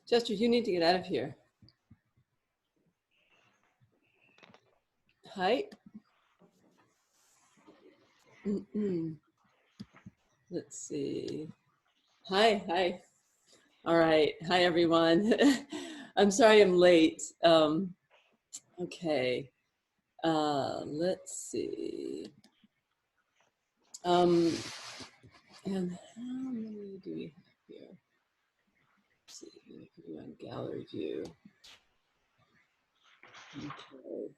Chester, you need to get out of here. Hi. Let's see. Hi. All right. Hi, everyone. I'm sorry I'm late. Okay. Let's see. And how many do we have here? Let's see. We're on gallery view. Okay.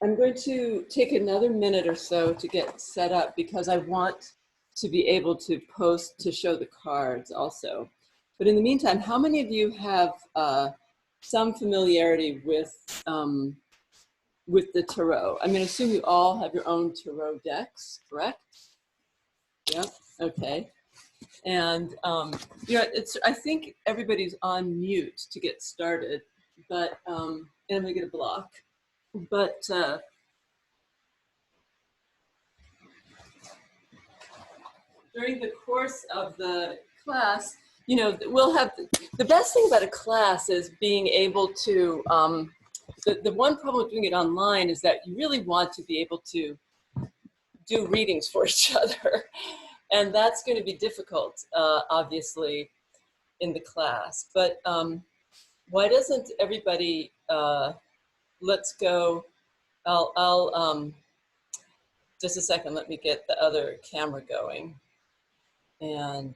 I'm going to take another minute or so to get set up because I want to be able to post to show the cards also. But in the meantime, how many of you have some familiarity with the tarot? I'm going to assume you all have your own tarot decks, correct? Yep. Okay. And I think everybody's on mute to get started, but and I'm going to get a block. But during the course of the class, we'll have the best thing about a class is being able to. The one problem with doing it online is that you really want to be able to do readings for each other, and that's going to be difficult, obviously, in the class. But why doesn't everybody? Let's go. I'll just a second. Let me get the other camera going, and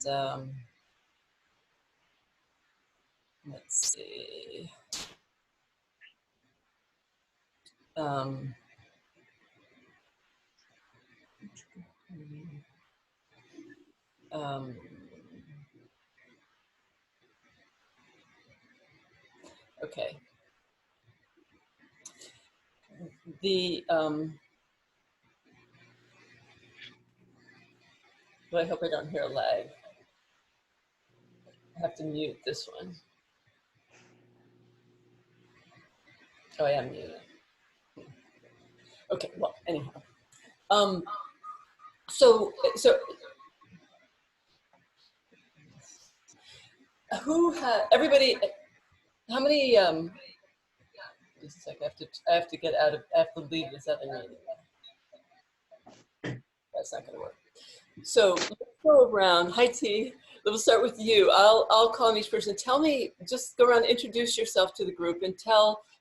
let's see. Okay. Well, I hope I don't hear a lag. I have to mute this one. Oh, I am muted. Okay, well, anyhow. So everybody, how many, just a second, I have to get out of, I have to leave this other meeting. That's not gonna work. So let's go around. Hi, T. We'll start with you. I'll call on each person. Tell me, just go around, introduce yourself to the group, and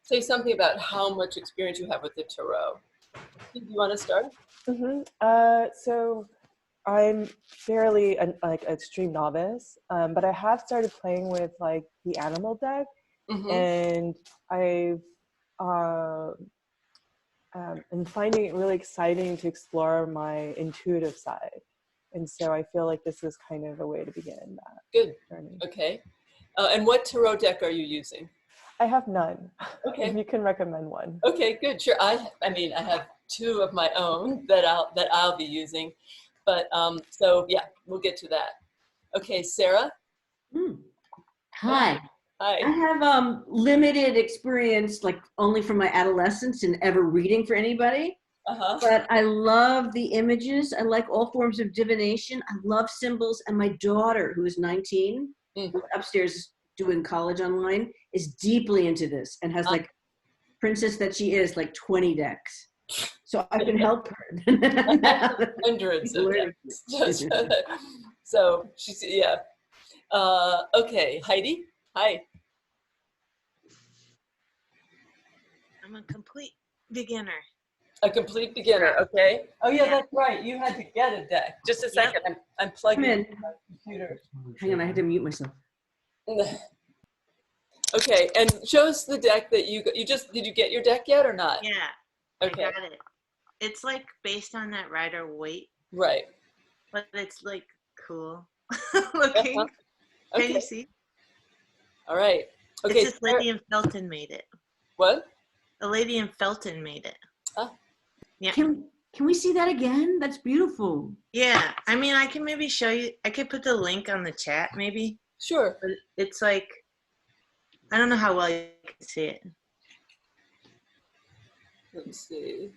say something about how much experience you have with the tarot. Do you want to start? So I'm fairly like extreme novice, but I have started playing with like the animal deck, and I've am finding it really exciting to explore my intuitive side. And so I feel like this is kind of a way to begin that. Good. Journey. Okay. And what tarot deck are you using? I have none. Okay. If you can recommend one. Okay, good. Sure. I mean, I have two of my own that I'll be using, but so yeah, we'll get to that. Okay, Sarah. Hi. Hi. I have limited experience, like only from my adolescence, in ever reading for anybody. But I love the images. I like all forms of divination. I love symbols. And my daughter, who is 19, upstairs doing college online, is deeply into this and has like princess that she is, like 20 decks. So I can help her. Hundreds of decks. So she's, yeah. Okay, Heidi. Hi. I'm a complete beginner. A complete beginner, okay. Oh yeah, that's right. You had to get a deck. Just a second. Yep. I'm plugging in my computer. Hang on, I had to mute myself. Okay, and show us the deck that you just, did you get your deck yet or not? Yeah. Okay. I got it. It's like based on that Rider-Waite. Right. But it's like cool looking. Okay. Can you see? All right. Okay. It's this lady in Felton made it. What? A lady in Felton made it. Oh. Yeah. Can we see that again? That's beautiful. Yeah. I mean, I can maybe show you. I could put the link on the chat, maybe. Sure. But it's like, I don't know how well you can see it. Let's see.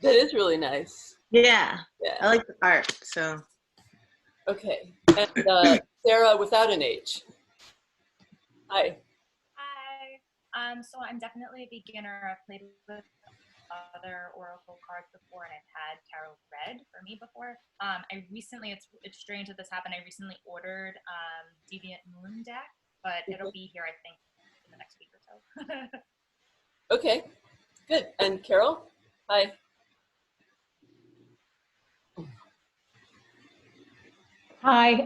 That is really nice. Yeah. Yeah. I like the art, so. Okay. And Sarah without an H. Hi. Hi. So I'm definitely a beginner. I've played with other oracle cards before, and I've had tarot read for me before. I recently, it's strange that this happened. I recently ordered Deviant Moon deck, but it'll be here, I think, in the next week or so. Okay. Good. And Carol? Hi. Hi.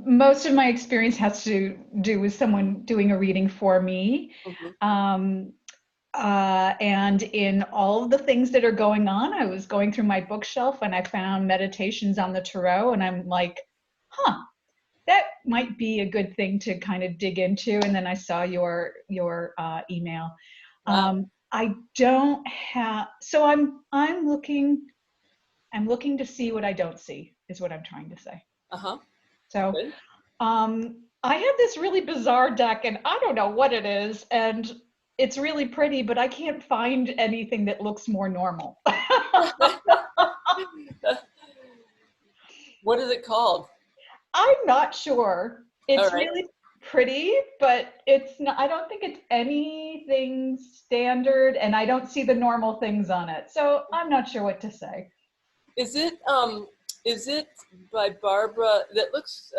Most of my experience has to do with someone doing a reading for me. Mm-hmm. And in all of the things that are going on, I was going through my bookshelf and I found Meditations on the Tarot, and I'm like, huh, that might be a good thing to kind of dig into. And then I saw your email. Wow. I don't have, so I'm looking to see what I don't see, is what I'm trying to say. Uh-huh. So Good. I have this really bizarre deck, and I don't know what it is, and it's really pretty, but I can't find anything that looks more normal. What is it called? I'm not sure. All It's right. really pretty, but it's not, I don't think it's anything standard, and I don't see the normal things on it. So I'm not sure what to say. Is it by Barbara? That looks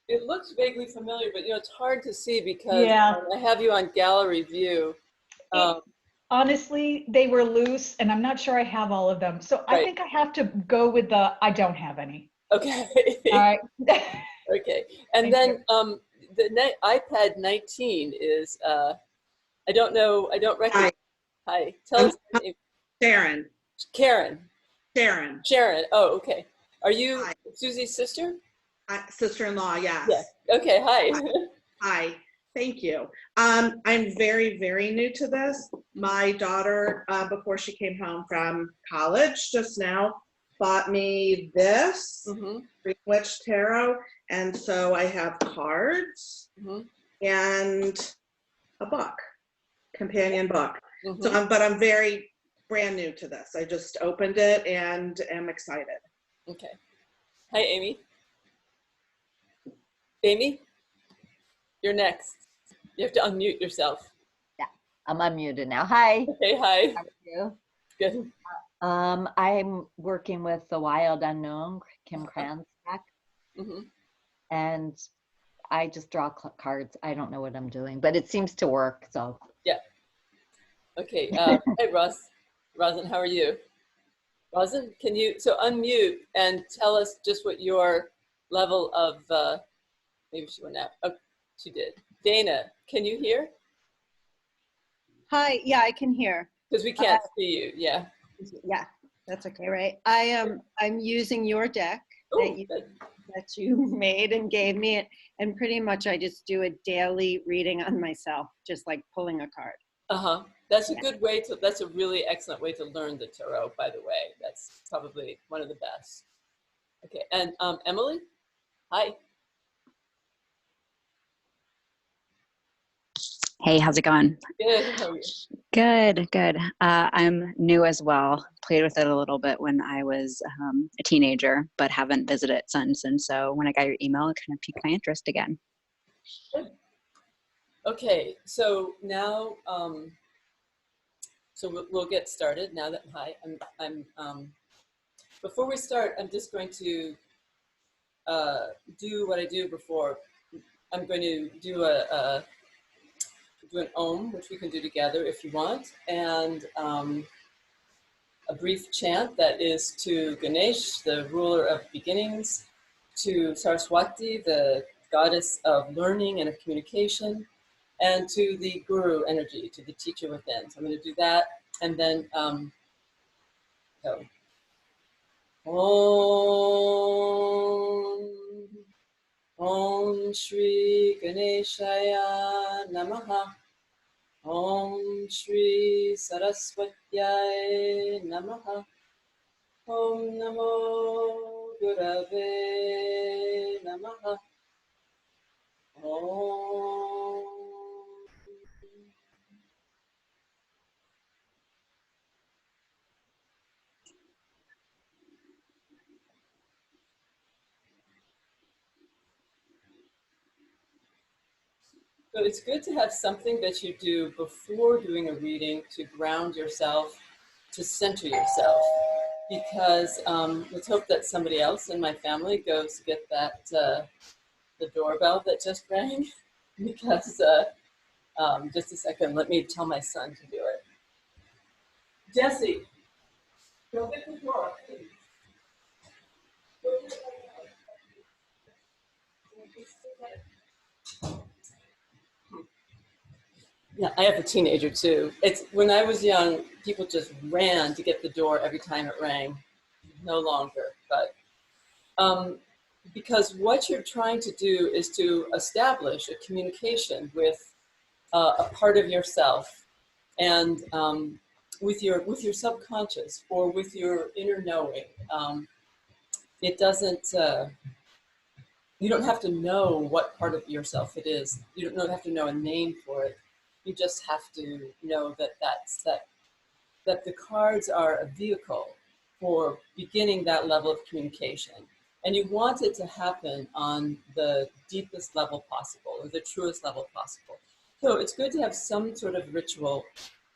it looks vaguely familiar, but it's hard to see because Yeah. I have you on gallery view. Honestly, they were loose, and I'm not sure I have all of them. So I Right. think I have to go with the I don't have any. Okay. All right. Okay. And Thank then the iPad 19 is I don't know. I don't recognize. Hi. Tell us your name. Sharon. Karen. Sharon. Sharon. Oh, okay. Are you Hi. Susie's sister? Sister-in-law, yes. Yes. Okay. Hi. Hi. Thank you. I'm very, very new to this. My daughter, before she came home from college just now, bought me this Green Witch Tarot, and so I have cards and a book, companion book. So, but I'm very brand new to this. I just opened it and am excited. Okay. Hi, Amy. Amy, you're next. You have to unmute yourself. Yeah, I'm unmuted now. Hi. Okay, hi. How are you? Good. I'm working with the Wild Unknown, Kim Cran's deck, and I just draw cards. I don't know what I'm doing, but it seems to work. So yeah. Okay. Hey, Rosin, how are you? Rosin, can you unmute and tell us just what your level of maybe she went out. Oh, she did. Dana, can you hear? Hi, yeah, I can hear. Because we can't see you, yeah. Yeah, that's okay, right? I'm using your deck that you made and gave me, and pretty much I just do a daily reading on myself, just like pulling a card. That's a good way to, that's a really excellent way to learn the tarot, by the way. That's probably one of the best. Okay, and Emily, hi. Hey, how's it going? Good, how are you? Good, good. I'm new as well. Played with it a little bit when I was a teenager, but haven't visited it since. And so when I got your email, it kind of piqued my interest again. Good. Okay, so now, so we'll get started now that, hi, before we start, I'm just going to do what I do before. I'm going to do an Om, which we can do together if you want, and a brief chant that is to Ganesh, the ruler of beginnings, to Saraswati, the goddess of learning and of communication, and to the guru energy, to the teacher within. So I'm going to do that, and then go. Om, Om Shri Ganeshaya Namaha. Om Shri Saraswatyai Namaha. Om Namo Gurave Namaha. Om. So it's good to have something that you do before doing a reading to ground yourself, to center yourself. Because let's hope that somebody else in my family goes to get that the doorbell that just rang. Because just a second, let me tell my son to do it. Jesse, go get the door, please. Yeah, I have a teenager too. It's when I was young, people just ran to get the door every time it rang. No longer, but because what you're trying to do is to establish a communication with a part of yourself, and with your subconscious or with your inner knowing. It doesn't. You don't have to know what part of yourself it is. You don't have to know a name for it. You just have to know that the cards are a vehicle for beginning that level of communication. And you want it to happen on the deepest level possible, or the truest level possible. So it's good to have some sort of ritual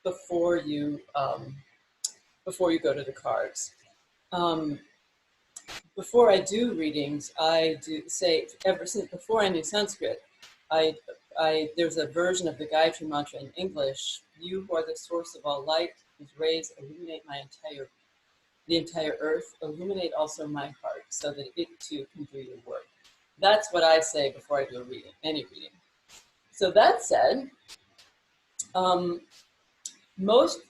before you go to the cards. Before I do readings, I do say, ever since before I knew Sanskrit, there's a version of the Gayatri Mantra in English. You who are the source of all light, whose rays illuminate the entire earth, illuminate also my heart, so that it too can do your work. That's what I say before I do a reading, any reading. So that said, most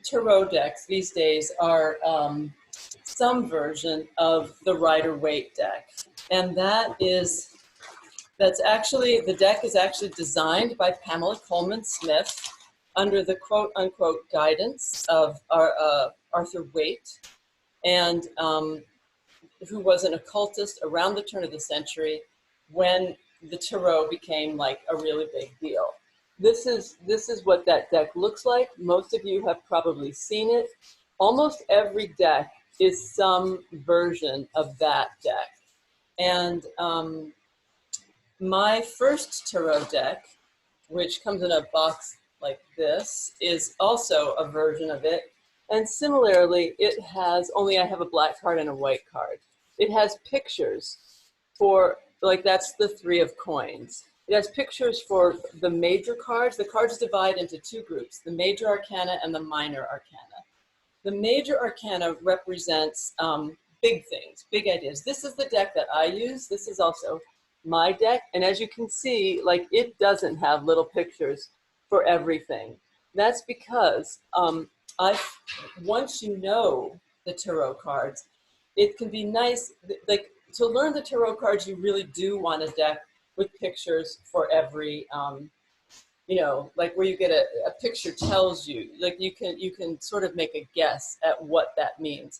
tarot decks these days are some version of the Rider-Waite deck. And that's actually, the deck is actually designed by Pamela Coleman Smith under the quote unquote guidance of Arthur Waite, and who was an occultist around the turn of the century when the tarot became like a really big deal. This is what that deck looks like. Most of you have probably seen it. Almost every deck is some version of that deck. And my first tarot deck, which comes in a box like this, is also a version of it. And similarly, it has, only I have a black card and a white card. It has pictures for, like that's the 3 of coins. It has pictures for the major cards. The cards divide into 2 groups, the major arcana and the minor arcana. The major arcana represents big things, big ideas. This is the deck that I use. This is also my deck. And as you can see, like it doesn't have little pictures for everything. That's because once you know the tarot cards, it can be nice, like to learn the tarot cards, you really do want a deck with pictures for every, you know, like where you get a picture tells you, like you can sort of make a guess at what that means.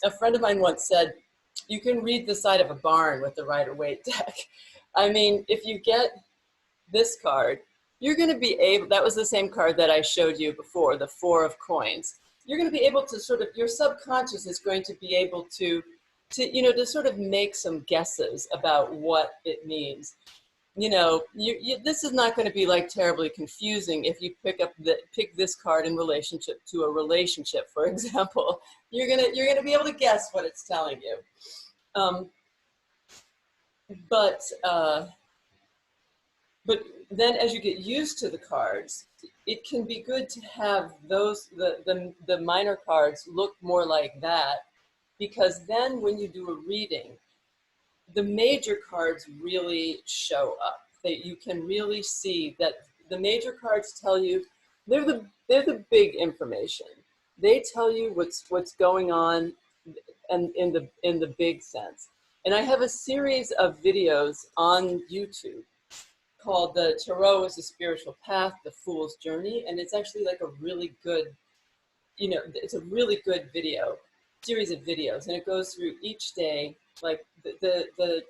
A friend of mine once said, you can read the side of a barn with the Rider-Waite deck. I mean, if you get this card, you're going to be able, that was the same card that I showed you before, the 4 of coins. You're going to be able to sort of, your subconscious is going to be able to you know, to sort of make some guesses about what it means. You know, this is not going to be like terribly confusing if you pick this card in relationship to a relationship, for example. You're gonna be able to guess what it's telling you. But then as you get used to the cards, it can be good to have those the minor cards look more like that, because then when you do a reading, the major cards really show up. You can really see that the major cards tell you, they're the big information. They tell you what's going on, and in the big sense. And I have a series of videos on YouTube called "The Tarot is a Spiritual Path: The Fool's Journey," and it's actually like a really good, you know, it's a really good series of videos, and it goes through each day. Like the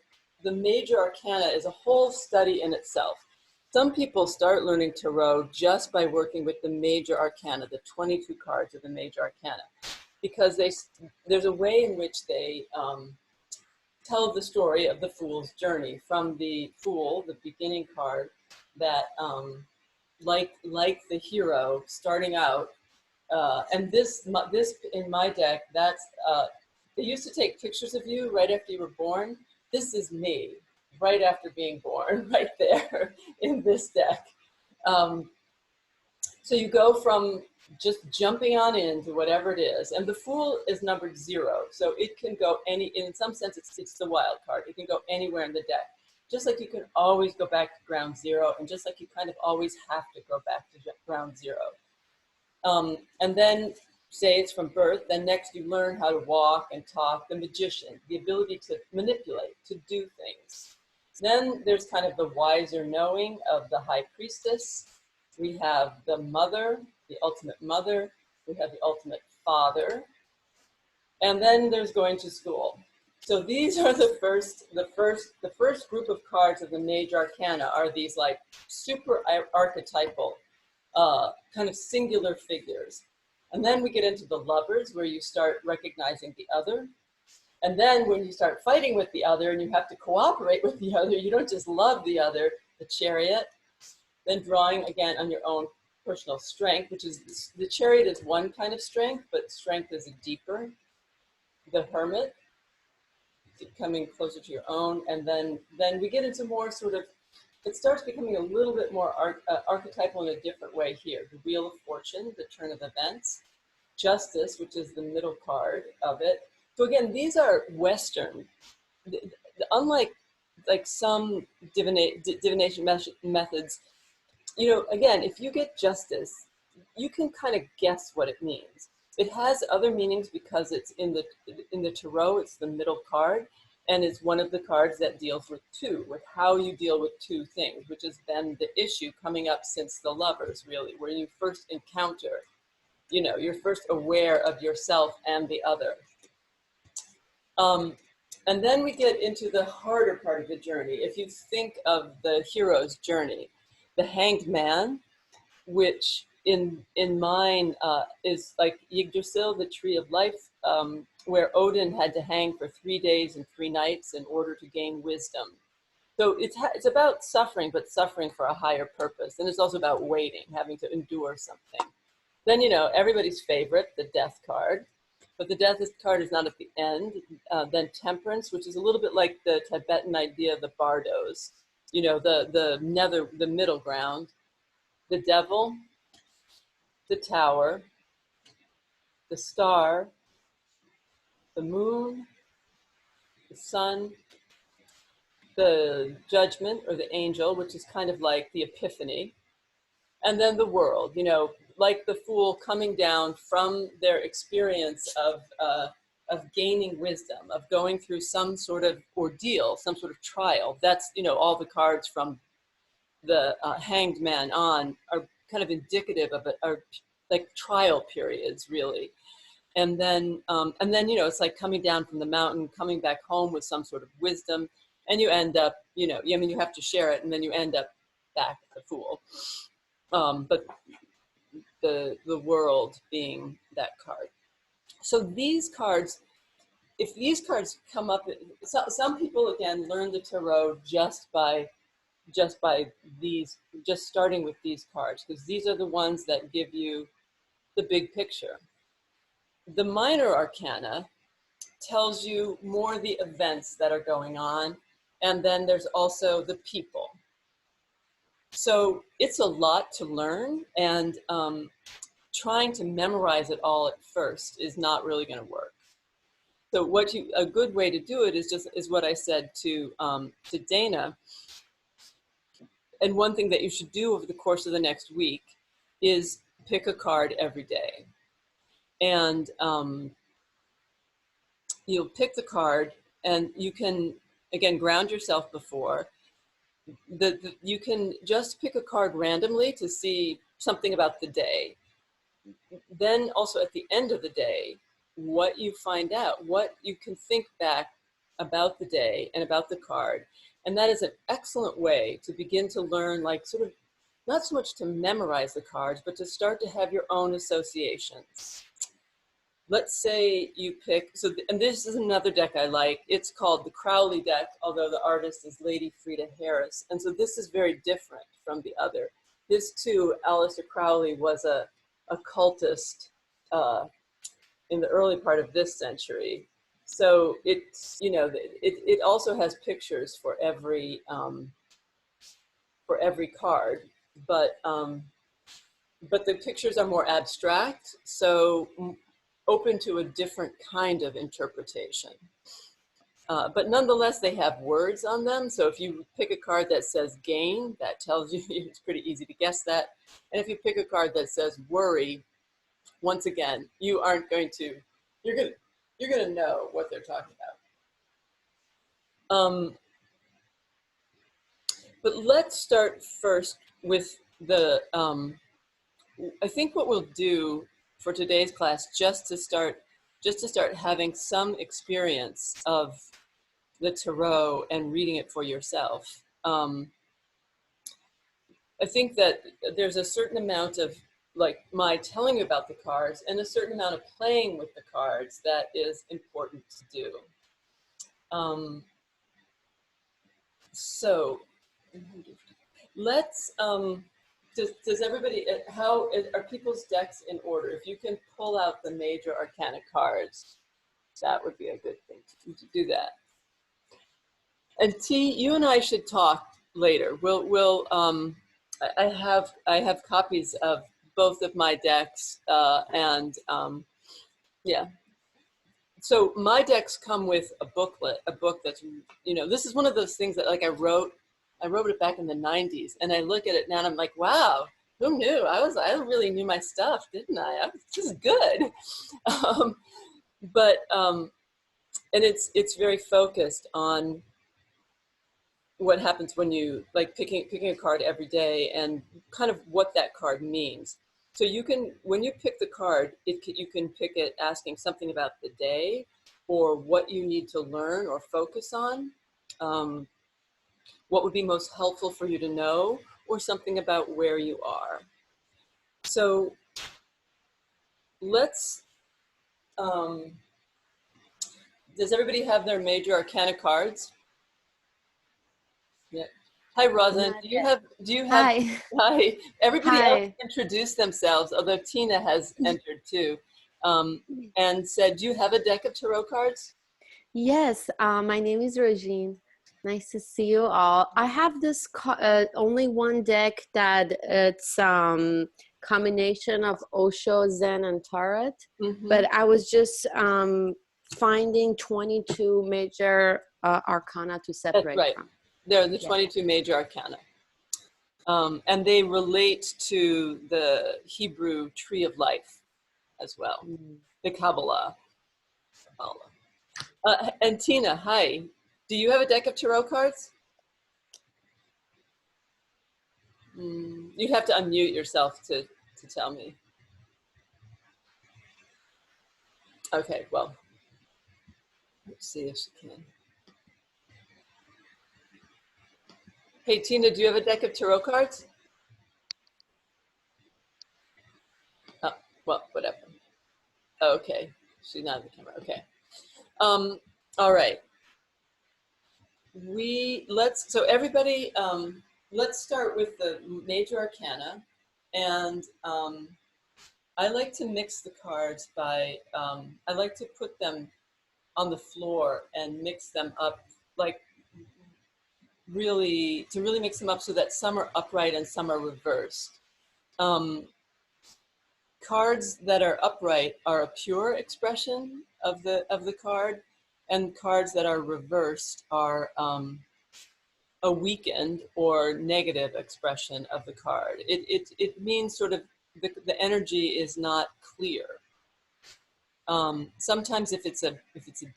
major arcana is a whole study in itself. Some people start learning tarot just by working with the major arcana, the 22 cards of the major arcana, because there's a way in which they tell the story of the Fool's journey from the Fool, the beginning card, that like the hero starting out. And this in my deck, that's they used to take pictures of you right after you were born. This is me right after being born, right there in this deck. So you go from just jumping on into whatever it is, and the Fool is numbered 0, so it can go in some sense it's the wild card. It can go anywhere in the deck, just like you can always go back to ground 0, and just like you kind of always have to go back to ground 0. And then say it's from birth, then next you learn how to walk and talk, the magician, the ability to manipulate, to do things. Then there's kind of the wiser knowing of the high priestess. We have the mother, the ultimate mother. We have the ultimate father. And then there's going to school. So these are the first group of cards of the major arcana are these like super archetypal, kind of singular figures. And then we get into the lovers, where you start recognizing the other. And then when you start fighting with the other and you have to cooperate with the other, you don't just love the other, the chariot. Then drawing again on your own personal strength, which is, the chariot is one kind of strength, but strength is a deeper. The hermit, coming closer to your own. And then we get into more sort of, it starts becoming a little bit more archetypal in a different way here. The Wheel of Fortune, the turn of events. Justice, which is the middle card of it. So again, these are Western. Unlike like some divination methods, you know, again, if you get justice, you can kind of guess what it means. It has other meanings because it's in the tarot, it's the middle card, and it's one of the cards that deals with two, with how you deal with two things, which has been the issue coming up since the lovers, really, where you first encounter, you know, you're first aware of yourself and the other. And then we get into the harder part of the journey. If you think of the hero's journey, the Hanged Man, which in mine is like Yggdrasil, the tree of life, where Odin had to hang for 3 days and 3 nights in order to gain wisdom. So it's about suffering, but suffering for a higher purpose. And it's also about waiting, having to endure something. Then, you know, everybody's favorite, the Death card. But the Death card is not at the end. Then Temperance, which is a little bit like the Tibetan idea of the bardos. You know, the middle ground. The Devil, the Tower, the Star, the Moon, the Sun, the Judgment or the Angel, which is kind of like the Epiphany, and then the World, you know, like the Fool coming down from their experience of gaining wisdom, of going through some sort of ordeal, some sort of trial. That's, you know, all the cards from the Hanged Man on are kind of indicative of it, are like trial periods, really. And then, you know, it's like coming down from the mountain, coming back home with some sort of wisdom, and you end up, you know, I mean, you have to share it, and then you end up back the Fool. But the World being that card. So these cards, if these cards come up, some people again learn the tarot just by starting with these cards, because these are the ones that give you the big picture. The minor arcana tells you more the events that are going on, and then there's also the people. So it's a lot to learn, and trying to memorize it all at first is not really going to work. So a good way to do it is what I said to Dana. And one thing that you should do over the course of the next week is pick a card every day. And you'll pick the card, and you can, again, ground yourself before. You can just pick a card randomly to see something about the day. Then also at the end of the day, what you find out, what you can think back about the day and about the card. And that is an excellent way to begin to learn, like sort of, not so much to memorize the cards, but to start to have your own associations. let's say you pick, so, and this is another deck I like. It's called the Crowley deck, although the artist is Lady Frida Harris. And so this is very different from the other. This too, Aleister Crowley was a cultist in the early part of this century. So it's, you know, it also has pictures for every card, but the pictures are more abstract, so open to a different kind of interpretation. But nonetheless, they have words on them. So if you pick a card that says gain, that tells you, it's pretty easy to guess that. And if you pick a card that says worry, once again, you aren't going to, you're gonna know what they're talking about. But let's start first with the, I think what we'll do for today's class, just to start having some experience of the tarot and reading it for yourself. I think that there's a certain amount of like my telling you about the cards and a certain amount of playing with the cards that is important to do. So let's, does everybody, how are people's decks in order? If you can pull out the major arcana cards, that would be a good thing to do that. And T, you and I should talk later. I have copies of both of my decks, and yeah. So my decks come with a booklet, a book that's, you know, this is one of those things that like I wrote it back in the 90s, and I look at it now and I'm like, wow, who knew? I really knew my stuff, didn't I? This is good. And it's very focused on what happens when you like picking a card every day and kind of what that card means. So you can, when you pick the card, you can pick it asking something about the day or what you need to learn or focus on, what would be most helpful for you to know, or something about where you are. So let's, does everybody have their major arcana cards? Yeah. Hi, Rosin. Do you have? Hi. Hi. Everybody else Hi. introduced themselves, although Tina has entered too, and said, "Do you have a deck of tarot cards?" Yes, my name is Regine. Nice to see you all. I have this only one deck that it's combination of Osho, Zen, and Tarot. But I was just finding 22 major arcana to separate That's right. from. They're the 22 major arcana. And they relate to the Hebrew tree of life as well, the Kabbalah. And Tina, hi. Do you have a deck of tarot cards? You'd have to unmute yourself to tell me. Okay, well, let's see if she can. Hey, Tina, do you have a deck of tarot cards? Oh, well, whatever. Okay, she's not on the camera. Okay. All right. So everybody, let's start with the major arcana. And I like to mix the cards by, I like to put them on the floor and mix them up, like really mix them up so that some are upright and some are reversed. Cards that are upright are a pure expression of the card, and cards that are reversed are a weakened or negative expression of the card. It means sort of the energy is not clear. Sometimes if it's a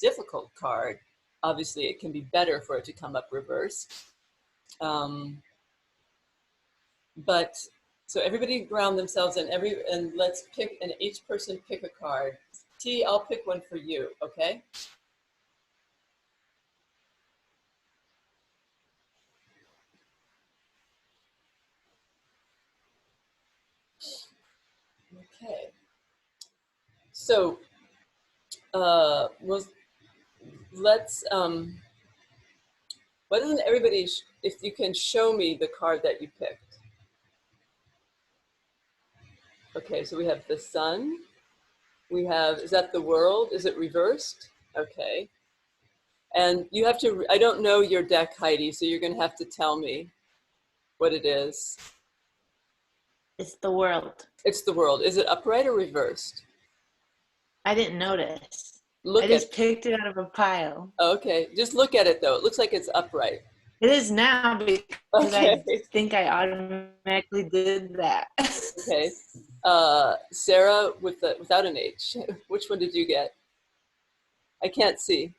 difficult card, obviously it can be better for it to come up reversed. But so everybody ground themselves and let's pick, and each person pick a card. T, I'll pick one for you, okay? Okay. So well, let's, why doesn't everybody, if you can show me the card that you picked. Okay, so we have the sun. We have, is that the world? Is it reversed? Okay. And you have to, I don't know your deck, Heidi, so you're going to have to tell me what it is. It's the world. It's the world. Is it upright or reversed? I didn't notice. Look I just picked it out of a pile. Okay, just look at it though. It looks like it's upright. It is now because Okay. I think I automatically did that. Okay. Sarah without an H. Which one did you get? I can't see.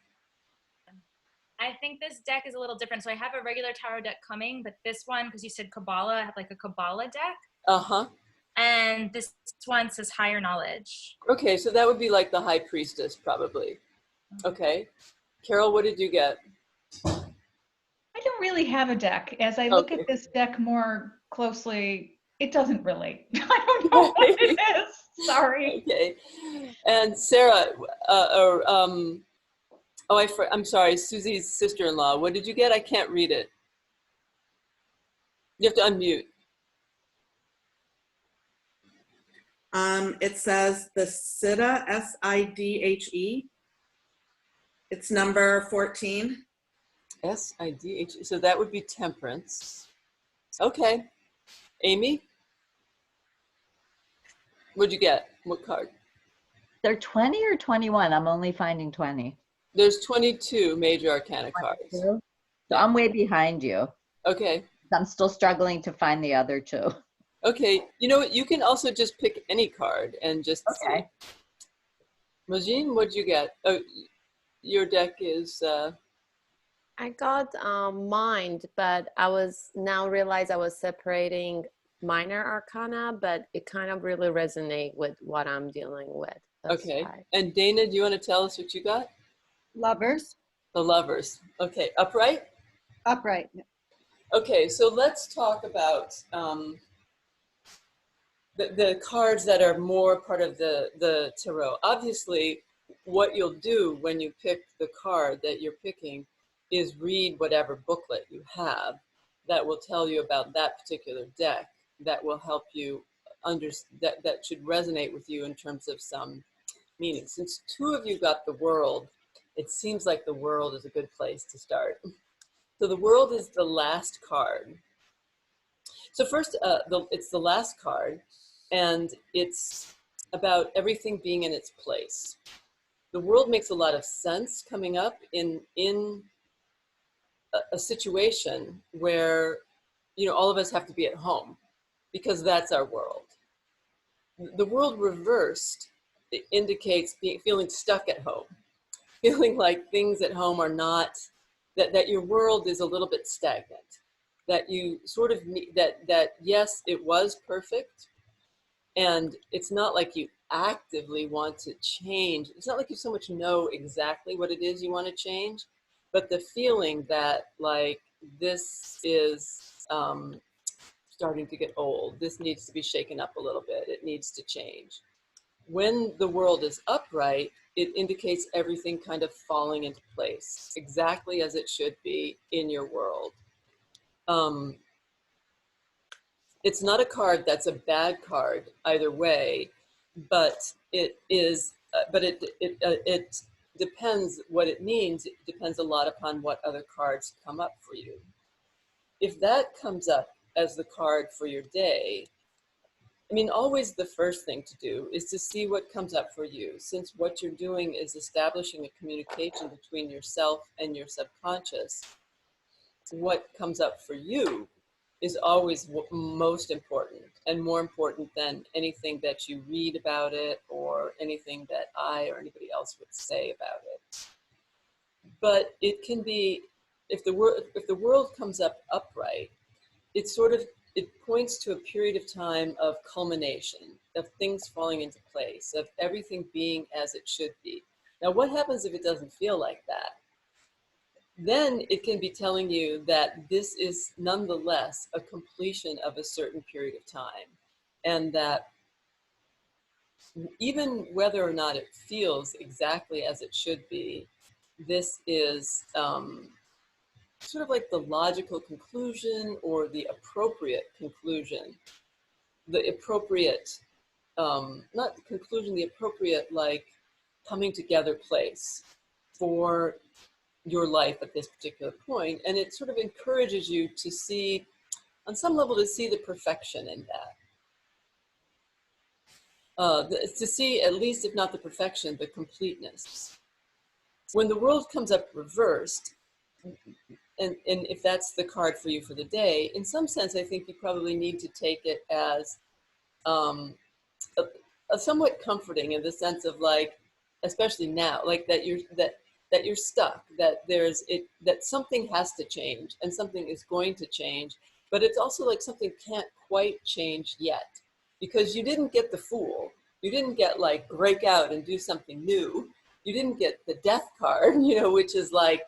I think this deck is a little different. So I have a regular tarot deck coming, but this one, because you said Kabbalah, I have like a Kabbalah deck. Uh-huh. And this one says higher knowledge. Okay, so that would be like the High Priestess, probably. Okay. Carol, what did you get? I don't really have a deck. As I look at this deck more closely, it doesn't relate. I don't know what it is. Sorry. Okay. And Sarah, I'm sorry, Susie's sister-in-law. What did you get? I can't read it. You have to unmute. It says the Sidhe, S-I-D-H-E. It's number 14. S-I-D-H-E. So that would be temperance. Okay. Amy? What'd you get? What card? They're 20 or 21? I'm only finding 20. There's 22 major arcana cards. So I'm way behind you. Okay. I'm still struggling to find the other two. Okay. You know what? You can also just pick any card and just okay. see. Majin, what'd you get? Oh, your deck is... I got Mind, but I was now realized I was separating minor arcana, but it kind of really resonate with what I'm dealing with. That's okay. why. And Dana, do you want to tell us what you got? Lovers. The Lovers. Okay. Upright? Upright. Okay. So let's talk about the cards that are more part of the tarot. Obviously, what you'll do when you pick the card that you're picking is read whatever booklet you have that will tell you about that particular deck, that will help you that should resonate with you in terms of some meaning. Since two of you got the World, it seems like the World is a good place to start. So the World is the last card. So first, it's the last card, and it's about everything being in its place. The World makes a lot of sense coming up in a situation where, you know, all of us have to be at home because that's our world. The world reversed indicates feeling stuck at home, feeling like things at home are not, that your world is a little bit stagnant, that you sort of need, that yes, it was perfect, and it's not like you actively want to change. It's not like you so much know exactly what it is you want to change, but the feeling that like this is starting to get old, this needs to be shaken up a little bit, it needs to change. When the world is upright, it indicates everything kind of falling into place, exactly as it should be in your world. It's not a card that's a bad card either way, but it is, it depends what it means. It depends a lot upon what other cards come up for you. If that comes up as the card for your day, I mean, always the first thing to do is to see what comes up for you, since what you're doing is establishing a communication between yourself and your subconscious. What comes up for you is always most important, and more important than anything that you read about it or anything that I or anybody else would say about it. But it can be, if the world comes up upright, it points to a period of time of culmination, of things falling into place, of everything being as it should be. Now, what happens if it doesn't feel like that? Then it can be telling you that this is nonetheless a completion of a certain period of time, and that even whether or not it feels exactly as it should be, this is sort of like the logical conclusion or the appropriate conclusion, the appropriate, not the conclusion, the appropriate like coming together place for your life at this particular point. And it sort of encourages you to see, on some level, to see the perfection in that. To see, at least if not the perfection, the completeness. When the world comes up reversed, and if that's the card for you for the day, in some sense, I think you probably need to take it as a somewhat comforting, in the sense of like, especially now, like that you're stuck, that that something has to change and something is going to change, but it's also like something can't quite change yet, because you didn't get the Fool, you didn't get like break out and do something new, you didn't get the Death card, which is like,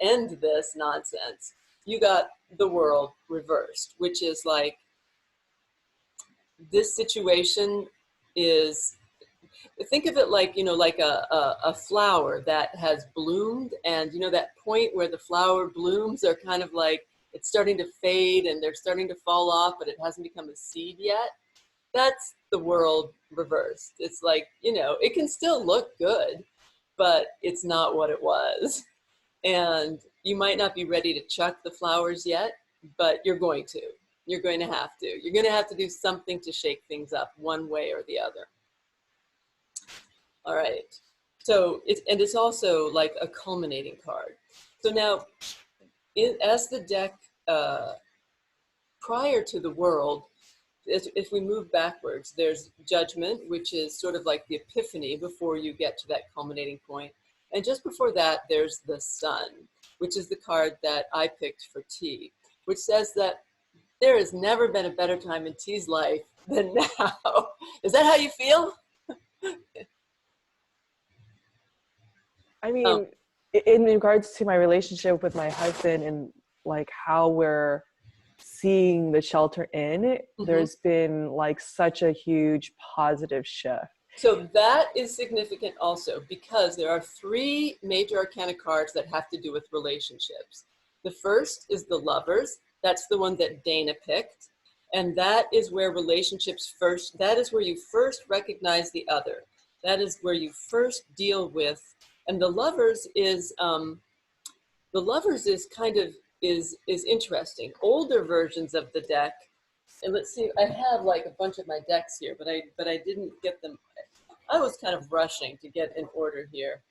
end this nonsense. You got the World reversed, which is like, this situation is, think of it like, like a flower that has bloomed, and that point where the flower blooms are kind of like, it's starting to fade and they're starting to fall off, but it hasn't become a seed yet. That's the World reversed. It's like, it can still look good, but it's not what it was. And you might not be ready to chuck the flowers yet, but you're going to. You're going to have to. You're going to have to do something to shake things up one way or the other. All right. So it's also like a culminating card. So now, as the deck prior to the World, if we move backwards, there's Judgment, which is sort of like the epiphany before you get to that culminating point. And just before that, there's the Sun, which is the card that I picked for T, which says that there has never been a better time in T's life than now. Is that how you feel? I mean, in regards to my relationship with my husband and like how we're seeing the shelter in, there's been like such a huge positive shift. So that is significant also, because there are 3 major arcana cards that have to do with relationships. The first is the Lovers. That's the one that Dana picked. And that is where relationships first, that is where you first recognize the other. That is where you first deal with, and the Lovers is kind of, is interesting. Older versions of the deck, and let's see, I have like a bunch of my decks here, but I didn't get them. I was kind of rushing to get in order here.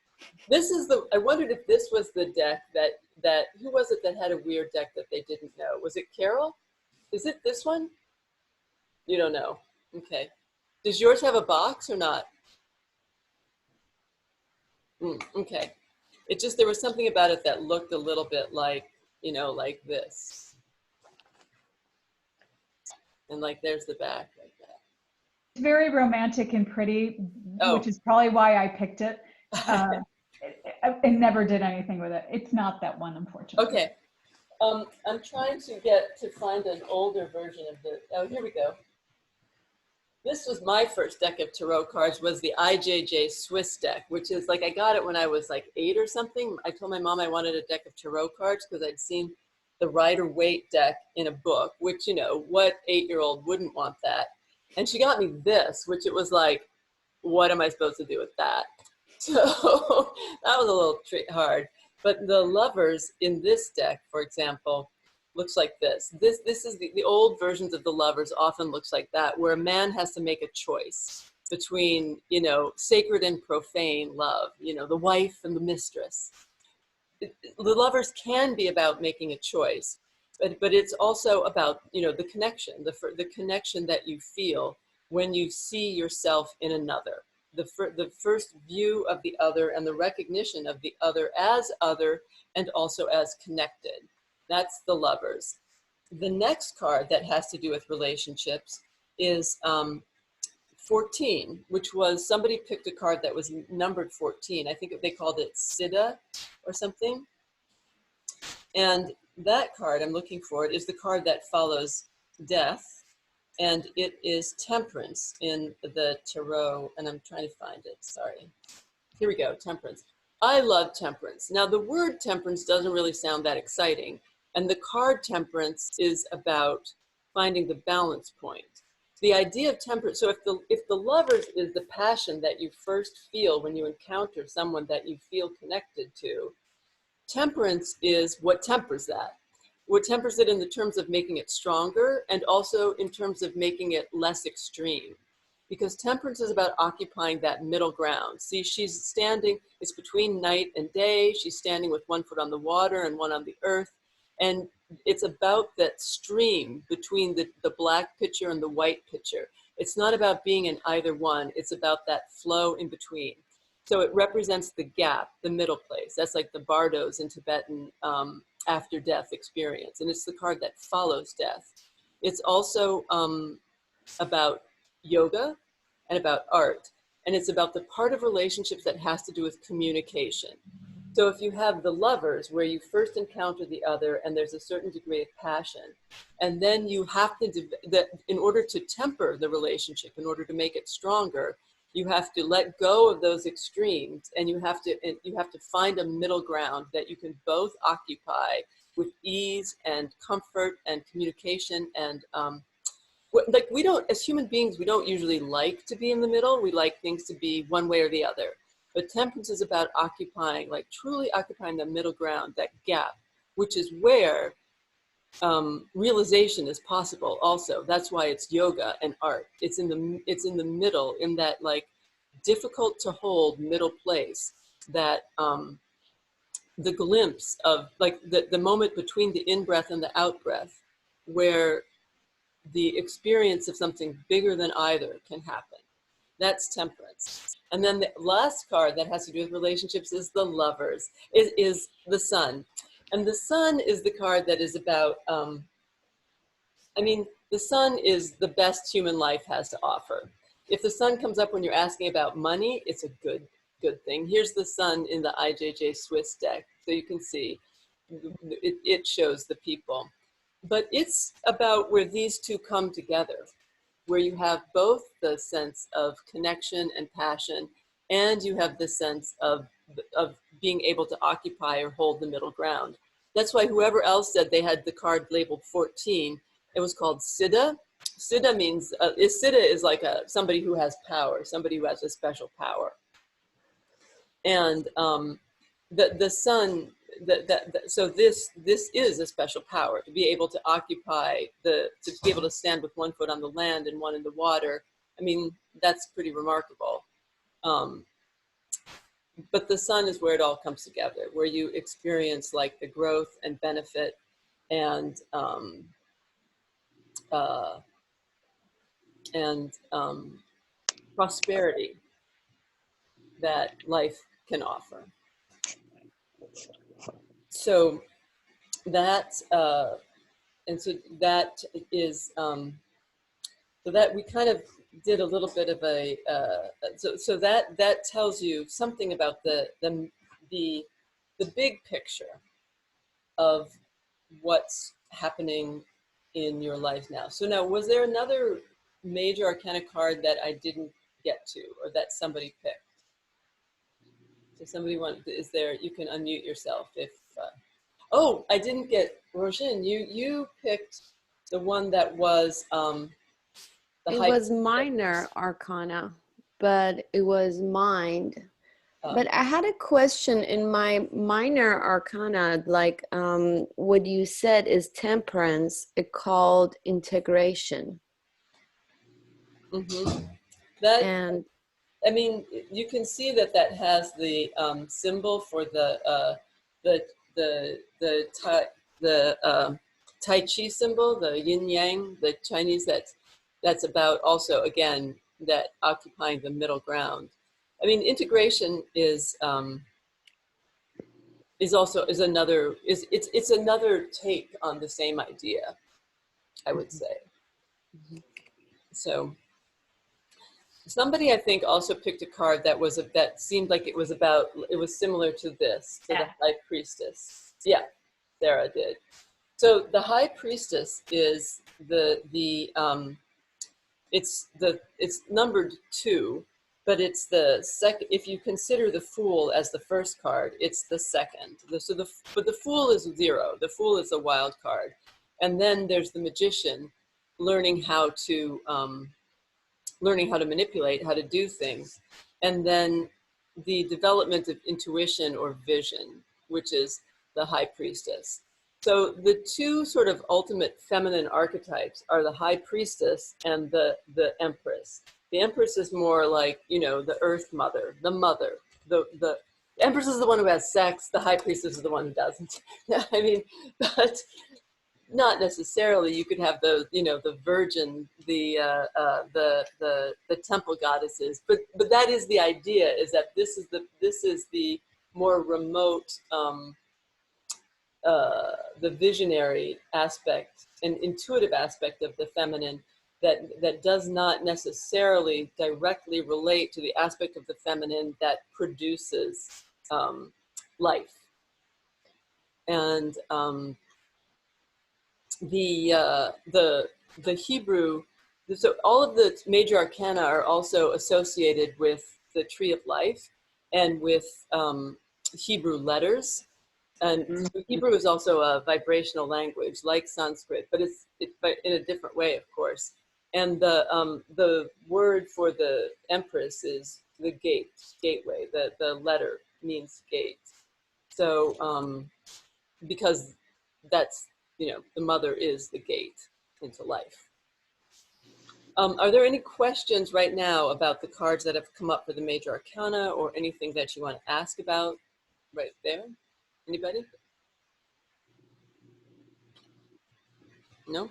This is I wondered if this was the deck that who was it that had a weird deck that they didn't know? Was it Carol? Is it this one? You don't know. Okay. Does yours have a box or not? Okay. It just, there was something about it that looked a little bit like, like this. And like, there's the back like that. It's very romantic and pretty, which is probably why I picked it. I never did anything with it. It's not that one, unfortunately. Okay. I'm trying to find an older version of the, oh, here we go. This was my first deck of tarot cards, was the IJJ Swiss deck, which is like, I got it when I was like 8 or something. I told my mom I wanted a deck of tarot cards because I'd seen the Rider-Waite deck in a book, which, what 8-year-old wouldn't want that? And she got me this, which it was like, what am I supposed to do with that? So that was a little hard. But the Lovers in this deck, for example, looks like this. This is the old versions of the Lovers often looks like that, where a man has to make a choice between, sacred and profane love, the wife and the mistress. The Lovers can be about making a choice, but it's also about, the connection, the connection that you feel when you see yourself in another. The first view of the other and the recognition of the other and also as connected. That's the Lovers. The next card that has to do with relationships is 14, which was, somebody picked a card that was numbered 14. I think they called it Siddha or something. And that card, I'm looking for it, is the card that follows death. and it is Temperance in the Tarot, and I'm trying to find it, sorry. Here we go, Temperance. I love Temperance. Now the word Temperance doesn't really sound that exciting, and the card Temperance is about finding the balance point. The idea of temperance, so if the Lovers is the passion that you first feel when you encounter someone that you feel connected to, Temperance is what tempers that. What tempers it in the terms of making it stronger, and also in terms of making it less extreme. Because Temperance is about occupying that middle ground. See, she's standing, it's between night and day. She's standing with one foot on the water and one on the earth. And it's about that stream between the black picture and the white picture. It's not about being in either one. It's about that flow in between. So it represents the gap, the middle place. That's like the bardos in Tibetan after death experience. And it's the card that follows death. It's also about yoga and about art. And it's about the part of relationships that has to do with communication. So if you have the Lovers, where you first encounter the other and there's a certain degree of passion, and then you have to, in order to temper the relationship, in order to make it stronger, you have to let go of those extremes, and you have to find a middle ground that you can both occupy with ease and comfort and communication. And like, we don't, as human beings, we don't usually like to be in the middle. We like things to be one way or the other. But Temperance is about occupying, like truly occupying the middle ground, that gap, which is where realization is possible also. That's why it's yoga and art. It's in the middle, in that like difficult to hold middle place, that the glimpse of like the moment between the in-breath and the out-breath, where the experience of something bigger than either can happen. That's Temperance. And then the last card that has to do with relationships is the Lovers, is the Sun. And the Sun is the card that is about, I mean, the Sun is the best human life has to offer. If the Sun comes up when you're asking about money, it's a good thing. Here's the Sun in the IJJ Swiss deck, so you can see it shows the people. But it's about where these two come together, where you have both the sense of connection and passion, and you have the sense of being able to occupy or hold the middle ground. That's why whoever else said they had the card labeled 14, it was called Siddha. Siddha means, Siddha is like somebody who has power, somebody who has a special power. And the Sun, so this is a special power, to be able to occupy to be able to stand with one foot on the land and one in the water. I mean, that's pretty remarkable. But the Sun is where it all comes together, where you experience like the growth and benefit and prosperity that life can offer. So that and so that is so that we kind of did a little bit of a so that tells you something about the big picture of what's happening in your life now. So now, was there another major arcana card that I didn't get to, or that somebody picked? So somebody is there? You can unmute yourself if. Oh, I didn't get Roshin. You picked the one that was it was minor arcana, but it was mind. But I had a question in my minor arcana, like what you said is temperance, it called integration. Mm-hmm. And I mean, you can see that has the symbol for the Tai Chi symbol, the yin yang, the Chinese. That's about also, again, that occupying the middle ground. I mean, integration is another take on the same idea, I would say. So somebody, I think, also picked a card that seemed like it was similar to this, to the High Priestess. Yeah, Sarah did. So the High Priestess is the it's numbered 2, but it's the second. If you consider the Fool as the first card, it's the second. But the Fool is 0. The Fool is a wild card, and then there's the Magician, learning how to manipulate, how to do things, and then the development of intuition or vision, which is the High Priestess. So the two sort of ultimate feminine archetypes are the High Priestess and the Empress. The Empress is more like, you know, the Earth Mother, the mother. The Empress is the one who has sex. The High Priestess is the one who doesn't. I mean, but not necessarily. You could have the, you know, the Virgin, the temple goddesses. But that is the idea. Is that this is the more remote. The visionary aspect and intuitive aspect of the feminine that does not necessarily directly relate to the aspect of the feminine that produces life. And the Hebrew, so all of the major arcana are also associated with the Tree of Life and with Hebrew letters. And Hebrew is also a vibrational language like Sanskrit, but it's in a different way, of course. And the word for the Empress is the gate, gateway. The letter means gate. So because that's, you know, the mother is the gate into life. Are there any questions right now about the cards that have come up for the major arcana, or anything that you want to ask about right there? Anybody? No?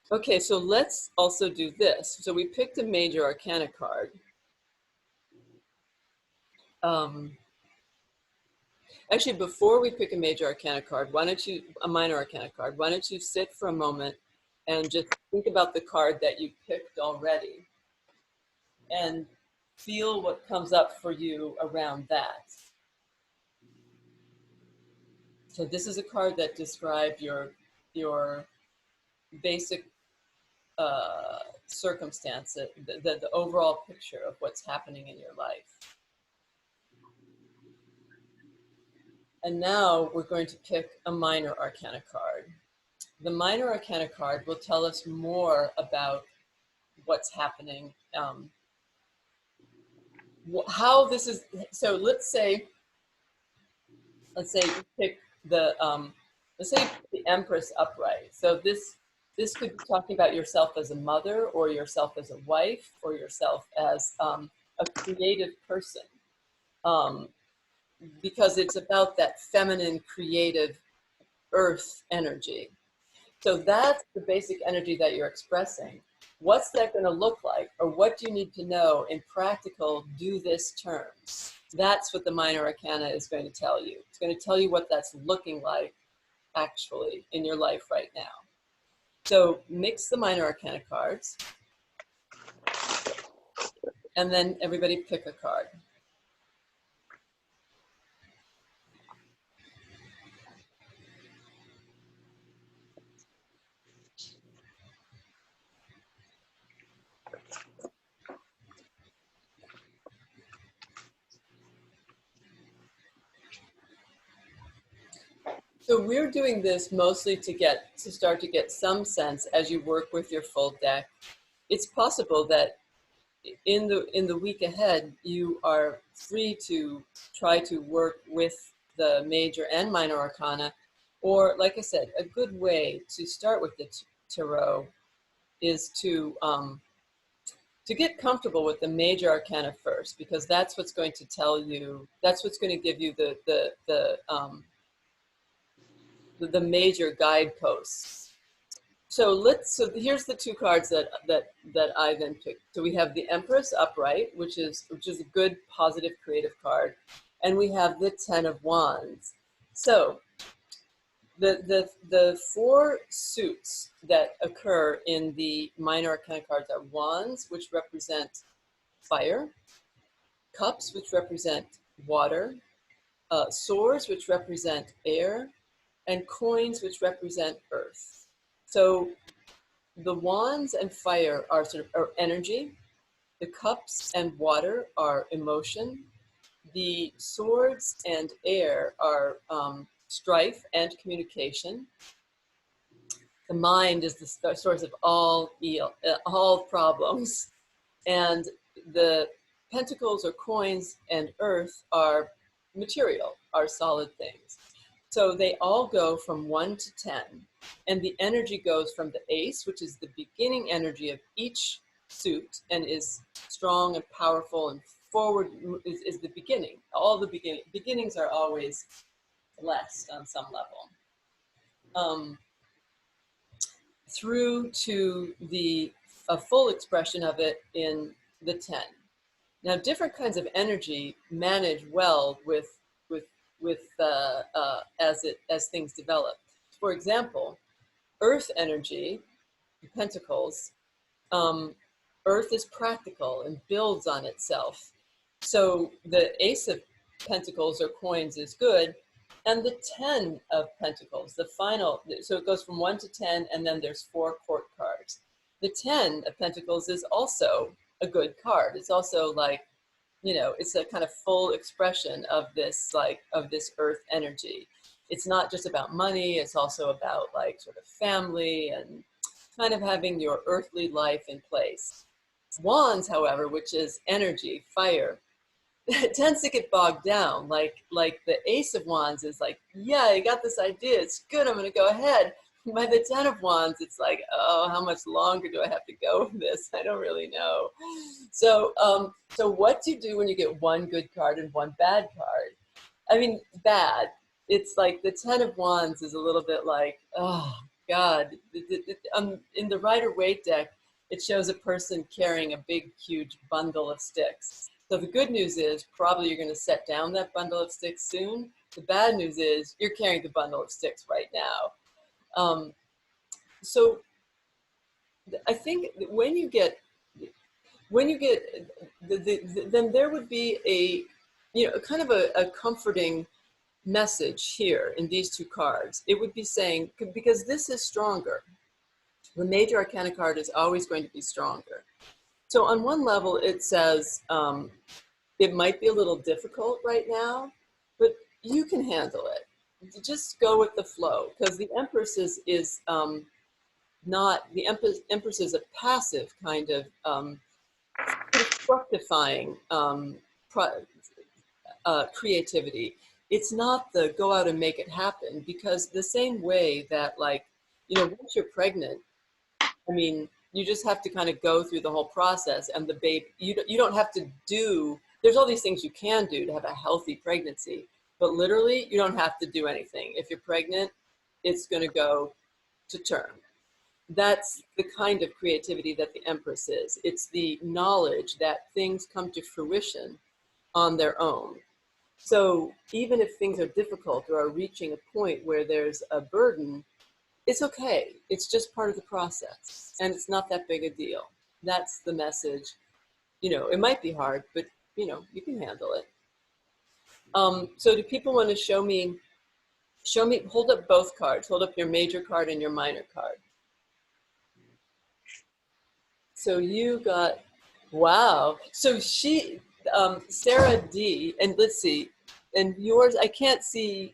Okay, so let's also do this. So we picked a major arcana card. Actually, before we pick a major arcana card, a minor arcana card, why don't you sit for a moment and just think about the card that you picked already and feel what comes up for you around that. So this is a card that describes your basic circumstance, the overall picture of what's happening in your life. And now we're going to pick a minor arcana card. The minor arcana card will tell us more about what's happening, how this is. So let's say you pick the Empress upright. So this could be talking about yourself as a mother, or yourself as a wife, or yourself as a creative person, because it's about that feminine, creative earth energy. So that's the basic energy that you're expressing. What's that going to look like, or what do you need to know in practical do this terms? That's what the minor arcana is going to tell you. It's going to tell you what that's looking like actually in your life right now. So mix the minor arcana cards, and then everybody pick a card. So we're doing this mostly to start to get some sense as you work with your full deck. It's possible that in the week ahead, you are free to try to work with the major and minor arcana, or like I said, a good way to start with the tarot is to get comfortable with the major arcana first, because that's what's going to tell you, that's what's going to give you the major guideposts. So here's the two cards that I then picked. So we have the Empress upright, which is a good, positive, creative card, and we have the Ten of Wands. So the four suits that occur in the minor arcana cards are wands, which represent fire; cups, which represent water; swords, which represent air; and coins, which represent earth. So the wands and fire are sort of are energy. The cups and water are emotion. The swords and air are strife and communication. The mind is the source of all problems. And the pentacles or coins and earth are material, are solid things. So they all go from 1 to 10. And the energy goes from the ace, which is the beginning energy of each suit and is strong and powerful and forward is the beginning. All the beginnings are always blessed on some level. Through to a full expression of it in the 10. Now, different kinds of energy manage well as things develop. For example, earth energy, pentacles, earth is practical and builds on itself. So the ace of pentacles or coins is good, and the 10 of pentacles, the final, so it goes from 1 to 10, and then there's 4 court cards. The 10 of pentacles is also a good card. It's also like, you know, it's a kind of full expression of this, like, of this earth energy. It's not just about money, it's also about like sort of family and kind of having your earthly life in place. Wands, however, which is energy, fire, it tends to get bogged down. Like the ace of wands is like, yeah, I got this idea, it's good, I'm gonna go ahead. By the 10 of wands, it's like, oh, how much longer do I have to go with this? I don't really know. So what do you do when you get one good card and one bad card? I mean, bad. It's like the 10 of wands is a little bit like, oh God. In the Rider-Waite deck, it shows a person carrying a big, huge bundle of sticks. So the good news is probably you're going to set down that bundle of sticks soon. The bad news is you're carrying the bundle of sticks right now. So I think when you get then there would be a, you know, kind of a comforting message here in these two cards. It would be saying, because this is stronger, the major arcana card is always going to be stronger. So on one level, it says it might be a little difficult right now, but you can handle it. Just go with the flow, because the Empress is not, the Empress is a passive kind of fructifying creativity. It's not the go out and make it happen, because the same way that, like, you know, once you're pregnant, I mean, you just have to kind of go through the whole process, and the baby, you don't have to do, there's all these things you can do to have a healthy pregnancy, but literally you don't have to do anything. If you're pregnant, it's going to go to term. That's the kind of creativity that the Empress is. It's the knowledge that things come to fruition on their own. So even if things are difficult or are reaching a point where there's a burden, it's okay. It's just part of the process, and it's not that big a deal. That's the message. You know, it might be hard, but you know, you can handle it. So do people want to show me, hold up both cards. Hold up your major card and your minor card. So you got, wow. So she, Sarah D, and let's see, and yours, I can't see,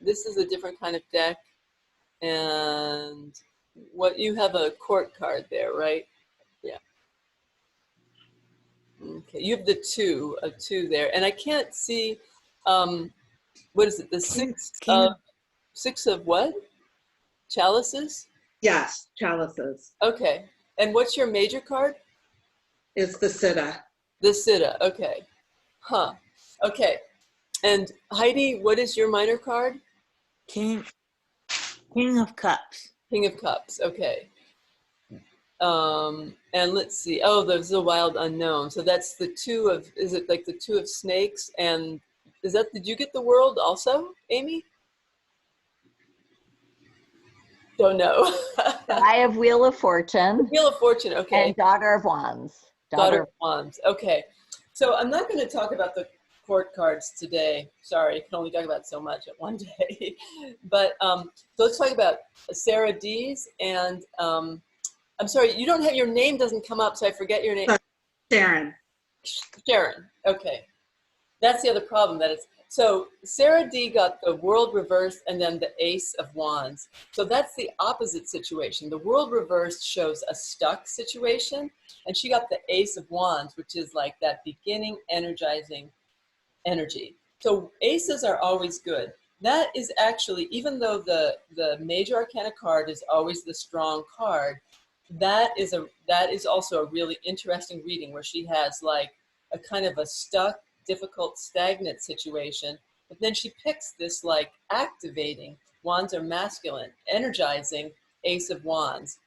this is a different kind of deck. And what, you have a court card there, right? Yeah. Okay, you have the a two there. And I can't see, what is it, the six of what? Chalices? Yes, chalices. Okay. And what's your major card? It's the Siddha. The Siddha, okay. Huh, okay. And Heidi, what is your minor card? King of Cups. King of Cups, okay. And let's see, oh, there's the Wild Unknown. So that's the two of, is it like the two of snakes? And is that, did you get the World also, Amy? Don't know. I have Wheel of Fortune. Wheel of Fortune, okay. And Daughter of Wands. Daughter of Wands, okay. So I'm not going to talk about court cards today. Sorry, I can only talk about so much at one day. But so let's talk about Sarah D's. And I'm sorry, you don't have, your name doesn't come up, so I forget your name. Sharon. Sharon, okay. That's the other problem, that it's, so Sarah D got the world reversed and then the Ace of Wands. So that's the opposite situation. The world reversed shows a stuck situation, and she got the Ace of Wands, which is like that beginning, energizing energy. So aces are always good. That is actually, even though the major arcana card is always the strong card, that is also a really interesting reading where she has like a kind of a stuck, difficult, stagnant situation, but then she picks this like activating, wands are masculine, energizing Ace of Wands.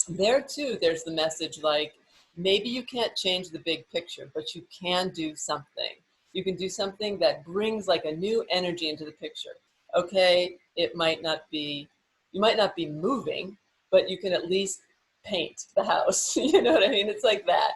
There too, there's the message like, maybe you can't change the big picture, but you can do something. You can do something that brings like a new energy into the picture. Okay, it might not be, you might not be moving, but you can at least paint the house. You know what I mean? It's like that.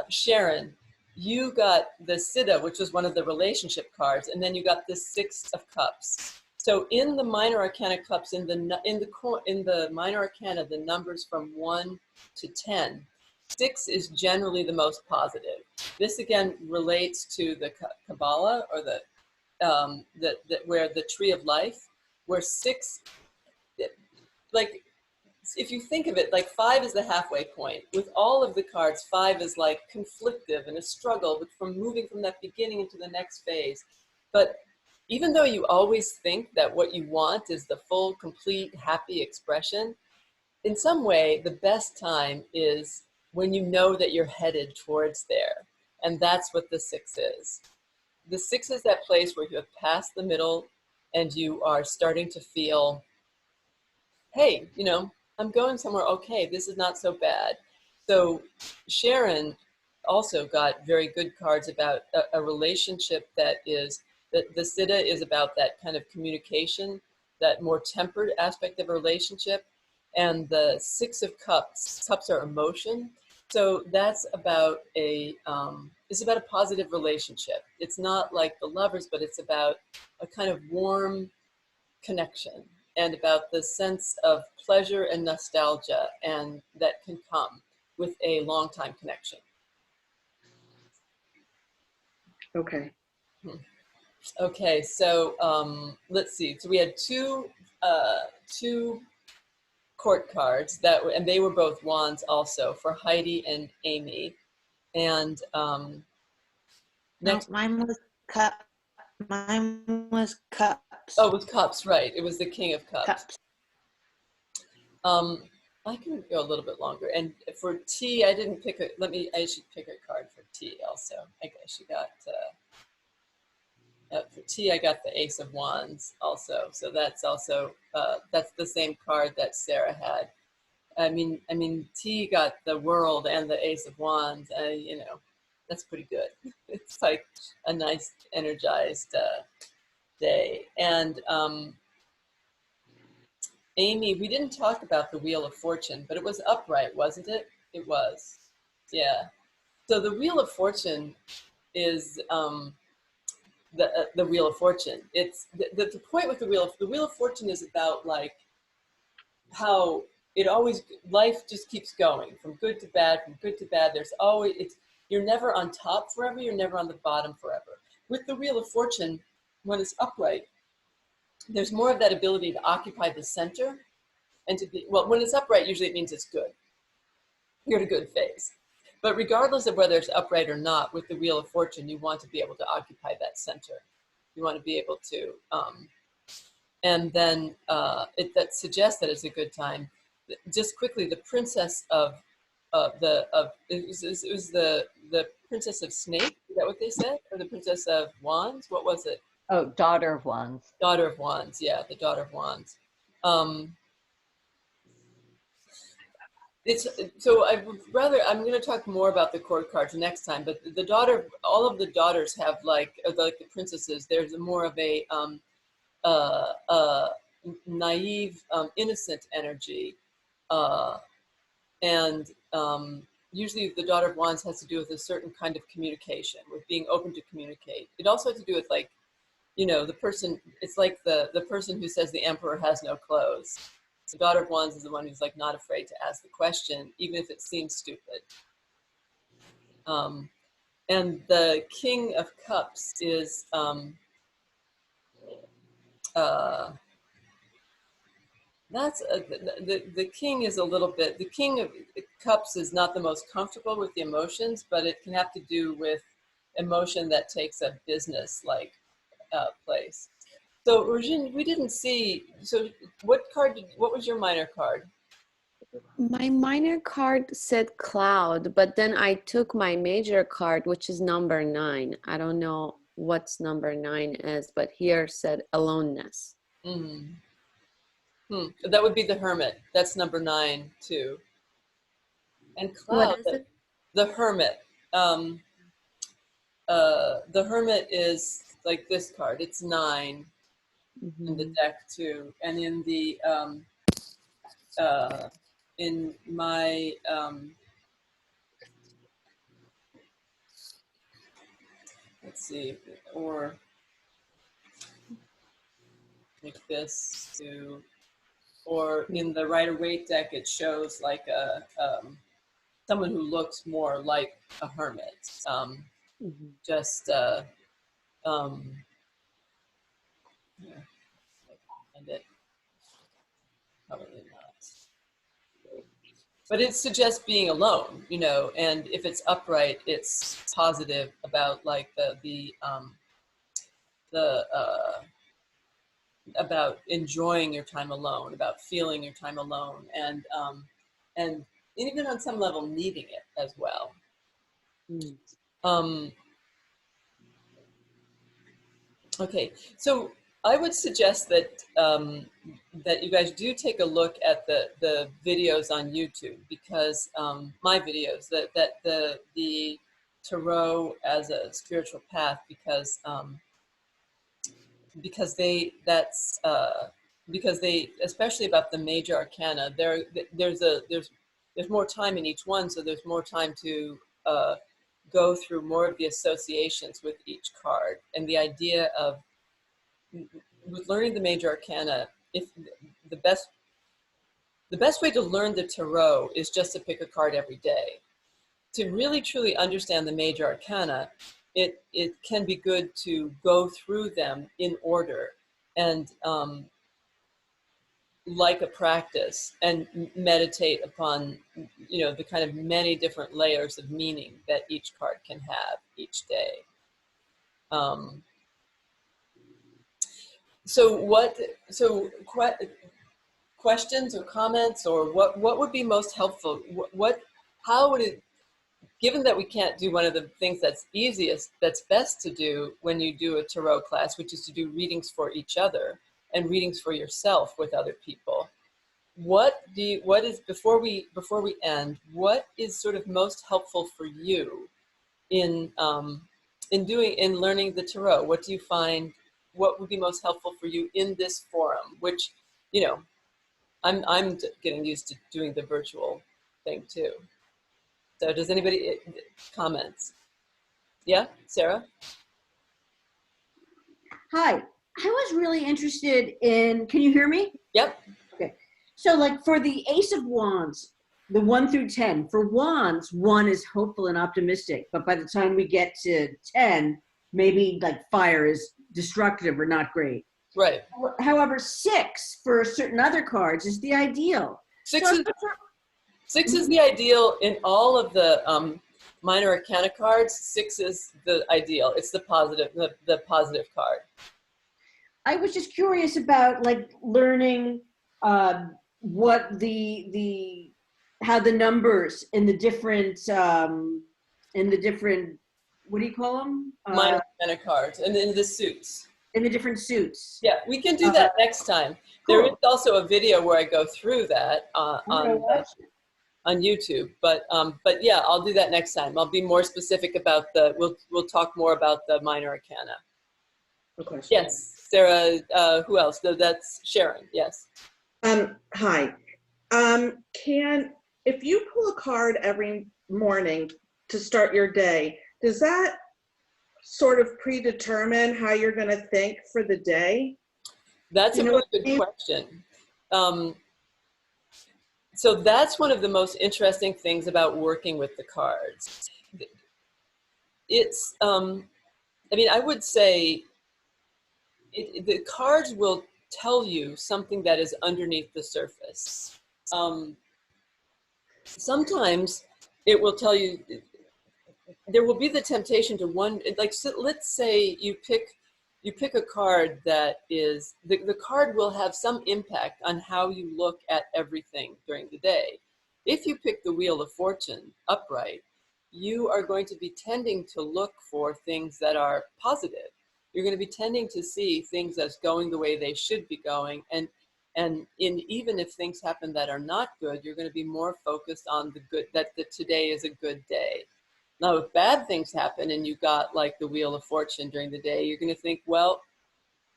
Sharon, you got the Siddha, which was one of the relationship cards, and then you got the Six of Cups. So in the minor arcana cups, in the minor arcana, the numbers from 1 to 10, 6 is generally the most positive. This again relates to the Kabbalah, or where the tree of life, where 6, like, if you think of it, like 5 is the halfway point. With all of the cards, 5 is like conflictive and a struggle from moving from that beginning into the next phase. But even though you always think that what you want is the full, complete, happy expression, in some way, the best time is when you know that you're headed towards there. And that's what the 6 is. The 6 is that place where you have passed the middle and you are starting to feel, hey, you know, I'm going somewhere, okay, this is not so bad. So Sharon also got very good cards about a relationship that is, the Siddha is about that kind of communication, that more tempered aspect of a relationship. And the Six of Cups, cups are emotion. So that's about it's about a positive relationship. It's not like the lovers, but it's about a kind of warm connection, and about the sense of pleasure and nostalgia, and that can come with a long time connection. Okay. Okay, so let's see. So we had two court cards and they were both wands also, for Heidi and Amy. And next, no, mine was cup. Mine was cups. Oh, it was cups, right? It was the King of Cups. I can go a little bit longer. And for T, I didn't pick a. I should pick a card for T also. I guess you got. For T, I got the Ace of Wands also. So that's also that's the same card that Sarah had. I mean, T got the World and the Ace of Wands. You know, that's pretty good. It's like a nice, energized day. And Amy, we didn't talk about the Wheel of Fortune, but it was upright, wasn't it? It was. Yeah. So the Wheel of Fortune is the Wheel of Fortune. It's the point with the Wheel of Fortune is about like how life just keeps going from good to bad, from good to bad. There's always, you're never on top forever, you're never on the bottom forever. With the Wheel of Fortune, when it's upright, there's more of that ability to occupy the center and to be, well, when it's upright, usually it means it's good. You're in a good phase. But regardless of whether it's upright or not, with the Wheel of Fortune, you want to be able to occupy that center. You want to be able to, and then that suggests that it's a good time. Just quickly, the Princess of it was the Princess of Snake. Is that what they said, or the Princess of Wands? What was it? Oh, Daughter of Wands. Daughter of Wands. Yeah, the Daughter of Wands. I'm going to talk more about the court cards next time, but all of the daughters have like the princesses, there's more of a naive, innocent energy. And usually the Daughter of Wands has to do with a certain kind of communication, with being open to communicate. It also has to do with, like, you know, the person, it's like the person who says the emperor has no clothes. The Daughter of Wands is the one who's like not afraid to ask the question, even if it seems stupid. And the King of Cups is, that's the king is a little bit, the King of Cups is not the most comfortable with the emotions, but it can have to do with emotion that takes a business like place. So Regine, we didn't see, so what was your minor card? My minor card said cloud, but then I took my major card, which is number 9. I don't know what's number 9 is, but here said aloneness. That would be the Hermit. That's number 9 too. And cloud, What is it? the Hermit. The Hermit is like this card. It's 9 in the deck too, and in the in my let's see, or like this too, or in the Rider-Waite deck, it shows like a someone who looks more like a hermit. Just yeah, and it probably not. But it suggests being alone, you know, and if it's upright, it's positive about like the about enjoying your time alone, about feeling your time alone, and even on some level needing it as well. Okay, so I would suggest that that you guys do take a look at the videos on YouTube, because my videos, that the tarot as a spiritual path, because they especially about the major arcana, there's more time in each one, so there's more time to go through more of the associations with each card. And the idea of, with learning the major arcana, if the best way to learn the tarot is just to pick a card every day. To really truly understand the major arcana, it can be good to go through them in order, and like a practice, and meditate upon, you know, the kind of many different layers of meaning that each card can have each day. Questions or comments, or what would be most helpful? How would it, given that we can't do one of the things that's best to do when you do a tarot class, which is to do readings for each other and readings for yourself with other people, what is, before we end, what is sort of most helpful for you in learning the tarot? What do you find, what would be most helpful for you in this forum, which, you know, I'm getting used to doing the virtual thing too. So does anybody comments? Yeah, Sarah? Hi, I was really interested in, can you hear me? Yep. Okay. So like for the Ace of Wands, the 1 through 10, for Wands, 1 is hopeful and optimistic, but by the time we get to 10, maybe like fire is destructive or not great. Right. However, 6 for certain other cards is the ideal. 6 is the ideal in all of the minor arcana cards. 6 is the ideal. It's the positive card. I was just curious about like learning what how the numbers in the different what do you call them? Minor arcana cards, and in the suits. In the different suits. Yeah, we can do that next time. Cool. There is also a video where I go through that on YouTube, but yeah, I'll do that next time. I'll be more specific about we'll talk more about the minor arcana. Okay. Yes, Sarah. Who else? No, that's Sharon. Yes. Hi. If you pull a card every morning to start your day, does that sort of predetermine how you're going to think for the day? That's a really good question. So that's one of the most interesting things about working with the cards. It's, I mean, I would say the cards will tell you something that is underneath the surface. Sometimes it will tell you, there will be the temptation to one, like, so let's say you pick a card that is, the card will have some impact on how you look at everything during the day. If you pick the Wheel of Fortune upright, you are going to be tending to look for things that are positive. You're going to be tending to see things as going the way they should be going. And even if things happen that are not good, you're going to be more focused on the good, that today is a good day. Now, if bad things happen and you got like the Wheel of Fortune during the day, you're going to think, well,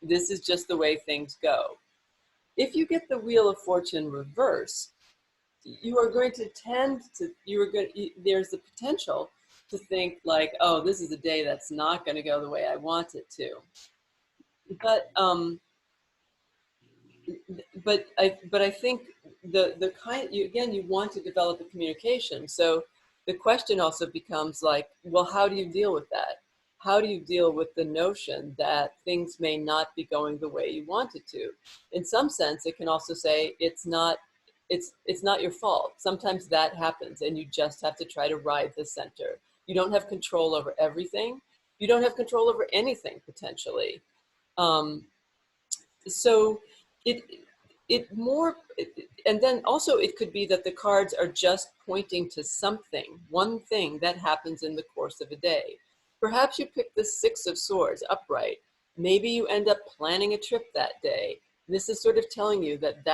this is just the way things go. If you get the Wheel of Fortune reversed, you are going to tend to, there's the potential to think like, oh, this is a day that's not going to go the way I want it to. But I think the kind, you want to develop a communication. So the question also becomes like, well, how do you deal with that? How do you deal with the notion that things may not be going the way you want it to? In some sense, it can also say it's not your fault. Sometimes that happens and you just have to try to ride the center. You don't have control over everything. You don't have control over anything potentially. So and then also it could be that the cards are just pointing to something, one thing that happens in the course of a day. Perhaps you pick the Six of Swords upright. Maybe you end up planning a trip that day. This is sort of telling you that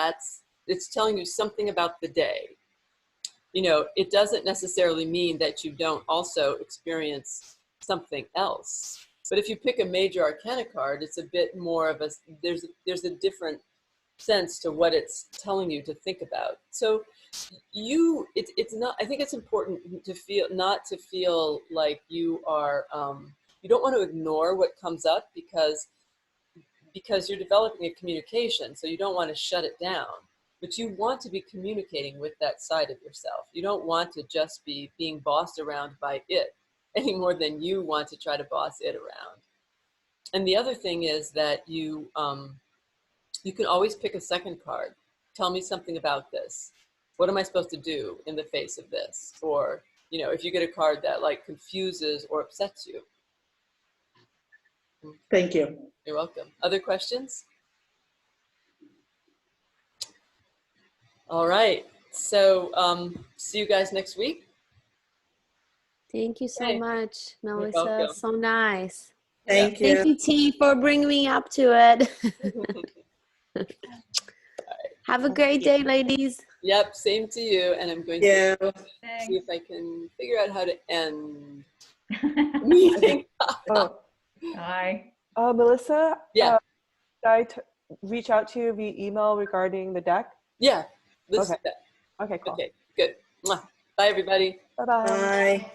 it's telling you something about the day. You know, it doesn't necessarily mean that you don't also experience something else. But if you pick a major arcana card, it's a bit more of there's a different sense to what it's telling you to think about. So it's not, I think it's important to not to feel like you are, you don't want to ignore what comes up because you're developing a communication. So you don't want to shut it down, but you want to be communicating with that side of yourself. You don't want to just be being bossed around by it any more than you want to try to boss it around. And the other thing is that you can always pick a second card. Tell me something about this. What am I supposed to do in the face of this? Or, you know, if you get a card that like confuses or upsets you. Thank you. You're welcome. Other questions? All right. So see you guys next week. Thank you so much, Melissa. You're welcome. So nice. Thank you. Thank you, T, for bringing me up to it. Have a great day, ladies. Yep, same to you. And I'm going to see if I can figure out how to end the meeting. Bye. Melissa, yeah. Did I reach out to you via email regarding the deck? Yeah. Let's okay. do that. Okay, cool. Okay, good. Mwah. Bye, everybody. Bye-bye. Bye.